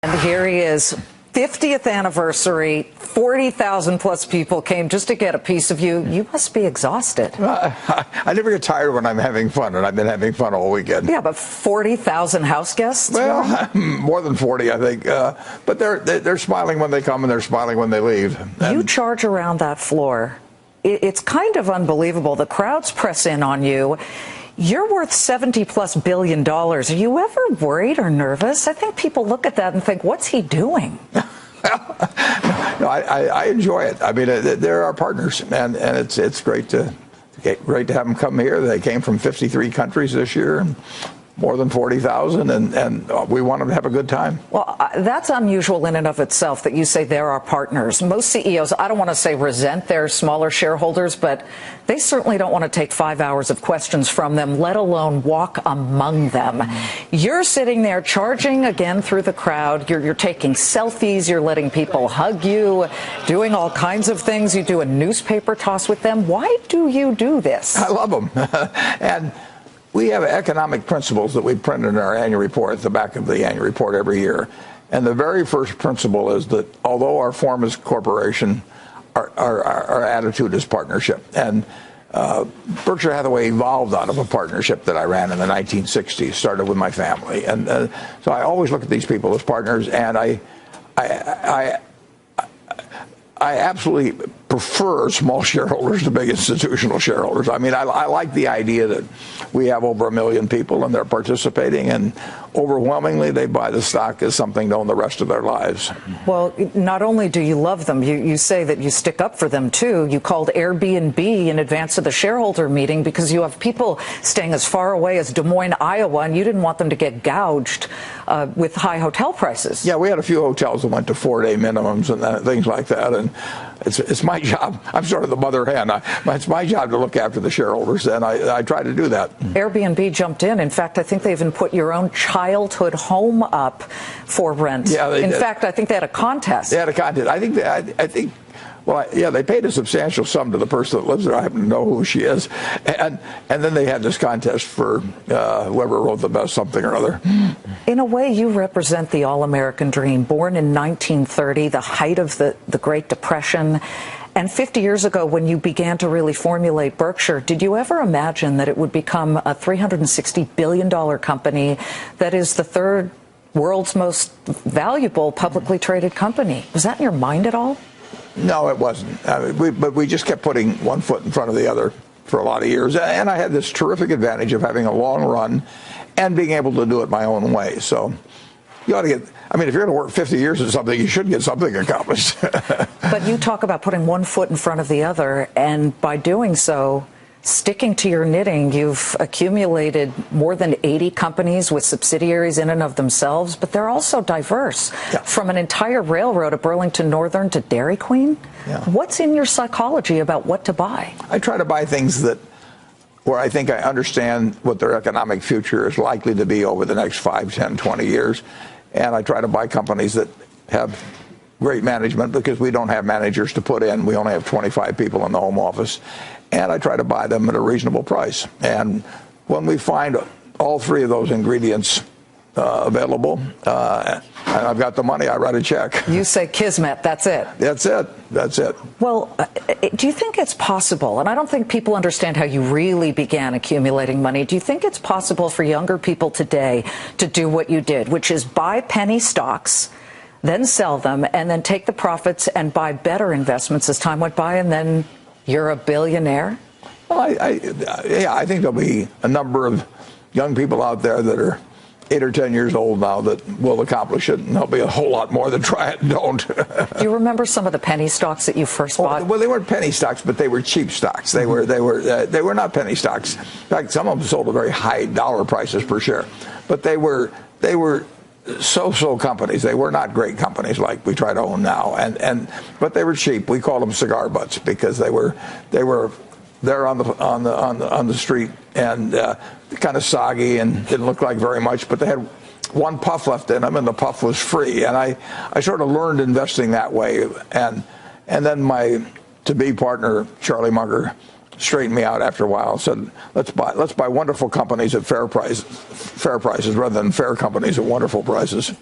And here he is, 50th anniversary, 40,000 plus people came just to get a piece of you. You must be exhausted. I never get tired when I'm having fun, and I've been having fun all weekend. Yeah, but 40,000 house guests? Well, more than 40, I think. But they're smiling when they come, and they're smiling when they leave. You charge around that floor. It's kind of unbelievable. The crowds press in on you. You're worth $70+ billion. Are you ever worried or nervous? I think people look at that and think, what's he doing? No, I enjoy it. I mean, they're our partners, and it's great to have them come here. They came from 53 countries this year. More than 40,000, and we want them to have a good time. Well, that's unusual in and of itself that you say they're our partners. Most CEOs, I don't want to say resent their smaller shareholders, but they certainly don't want to take 5 hours of questions from them, let alone walk among them. You're sitting there charging again through the crowd. You're taking selfies. You're letting people hug you, doing all kinds of things. You do a newspaper toss with them. Why do you do this? I love them. And we have economic principles that we print in our annual report, at the back of the annual report every year. And the very first principle is that although our form is corporation, our attitude is partnership. And Berkshire Hathaway evolved out of a partnership that I ran in the 1960s, started with my family. And so I always look at these people as partners, and I absolutely prefer small shareholders to big institutional shareholders. I mean, I like the idea that we have over 1 million people and they're participating, and overwhelmingly they buy the stock as something to own the rest of their lives. Well, not only do you love them, you say that you stick up for them too. You called Airbnb in advance of the shareholder meeting because you have people staying as far away as Des Moines, Iowa, and you didn't want them to get gouged with high hotel prices. Yeah, we had a few hotels that went to 4-day minimums and things like that, and it's my job. I'm sort of the mother hen. It's my job to look after the shareholders, and I try to do that. Airbnb jumped in. In fact, I think they even put your own childhood home up for rent. Yeah, in fact, I think they had a contest. They had a contest. I think. Well, yeah, they paid a substantial sum to the person that lives there. I happen to know who she is, and then they had this contest for whoever wrote the best something or other. In a way, you represent the all-American dream. Born in 1930, the height of the Great Depression. And 50 years ago, when you began to really formulate Berkshire, did you ever imagine that it would become a $360 billion company that is the third world's most valuable publicly traded company? Was that in your mind at all? No, it wasn't. But we just kept putting one foot in front of the other for a lot of years. And I had this terrific advantage of having a long run and being able to do it my own way. So you ought to get, I mean, if you're going to work 50 years at something, you should get something accomplished. But you talk about putting one foot in front of the other, and by doing so, sticking to your knitting, you've accumulated more than 80 companies with subsidiaries in and of themselves, but they're also diverse. Yeah. From an entire railroad at Burlington Northern to Dairy Queen. Yeah. What's in your psychology about what to buy? I try to buy things where I think I understand what their economic future is likely to be over the next 5, 10, 20 years. And I try to buy companies that have great management, because we don't have managers to put in. We only have 25 people in the home office. And I try to buy them at a reasonable price. And when we find all three of those ingredients available, and I've got the money, I write a check. You say kismet, that's it. That's it. That's it. Well, do you think it's possible, and I don't think people understand how you really began accumulating money, do you think it's possible for younger people today to do what you did, which is buy penny stocks, then sell them, and then take the profits and buy better investments as time went by, and then you're a billionaire? Well, I think there'll be a number of young people out there that are 8 or 10 years old now that will accomplish it, and there'll be a whole lot more that try it and don't. Do you remember some of the penny stocks that you first bought? Well, they weren't penny stocks, but they were cheap stocks. They were not penny stocks. In fact, some of them sold at very high dollar prices per share, but they were so-so companies. They were not great companies like we try to own now, but they were cheap. We called them cigar butts because they were there on the street and kind of soggy and didn't look like very much, but they had one puff left in them, and the puff was free. And I sort of learned investing that way, and then my to-be partner Charlie Munger straightened me out after a while and said, let's buy wonderful companies at fair prices rather than fair companies at wonderful prices.